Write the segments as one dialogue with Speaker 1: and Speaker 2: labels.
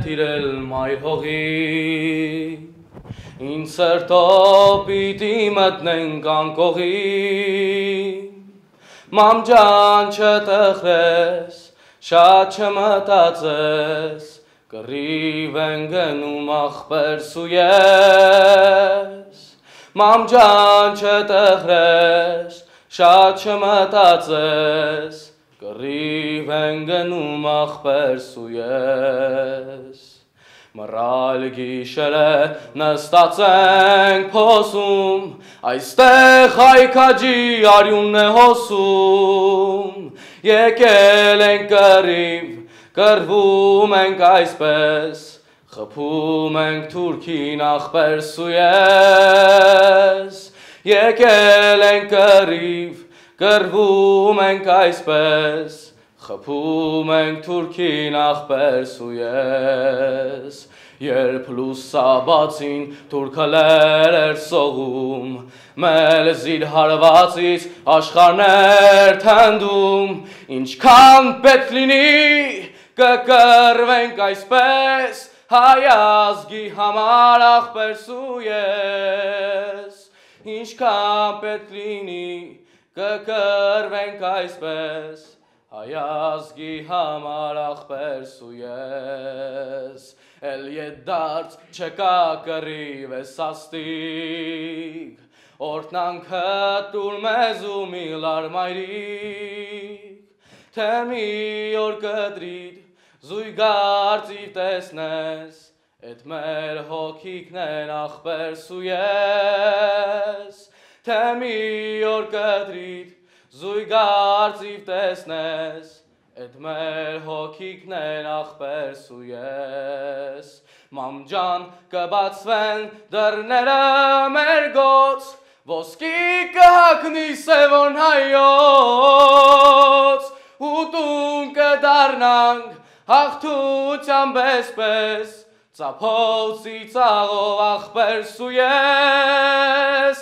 Speaker 1: tirel mայր հողի Ինձ սրտո պիտի մտնենք անկողի Մամ ջան չտխրես, շատ չմտածես Կռիվ են գնում ախպերս ու ես Մամ ջան չտխրես, շատ չմտածես Կռիվ են գնում ախպերս ու ես Մռայլ գիշերը նստած ենք փոսում Այստեղ հայքաջի արյունն է հոսում Եկել ենք կռիվ, կռվում ենք այսպես Խփում ենք թուրքին ախպերս ու ես Եկել ենք կռիվ, կռվում ենք այսպես Խփում ենք թուրքին ախպերս ու ես Երբ լուսաբացին թուրքըլեր էր սողում Մեզ իր հարվածից աշխարհներ թնդում Ինչքան պետք լինի կկռվենք այսպես Հայ ազգի համար ախպերս ու ես Ինչքան պետք լինի կկռվենք այսպես Հայ ազգի համար ախպերս ու ես Էլ ետդարձ չկա կռիվ է սաստիկ Օրտնանքը տուր մեզ ու միլար մայրիկ Թե մի օր կտրիդ զույգարծիվ տեսնես Էդ մեր հոգիքն են ախպերս ու ես Թե մի օր կտրիդ զույգարծիվ տեսնես Էդ մեր հոգիքն են ախպերս ու ես Մամ ջան կբացվեն դռները մեր գոց Ոսկի կհագնի սևոն հայոց Ու տուն կդառնանք հաղթությամբ էսպես Ծափոցի ծաղով ախպերս ու ես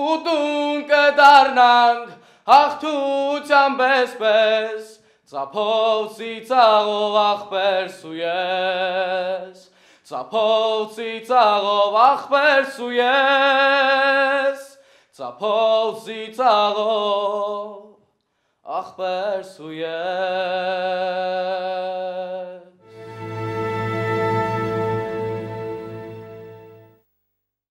Speaker 1: Ու տուն կդառնանք հաղթությամբ էսպես Ծափոցի ծաղով ախպերս ու ես Ծափոցի ծաղով ախպերս ու ես Ծափոցի ծաղով ախպերս ու ես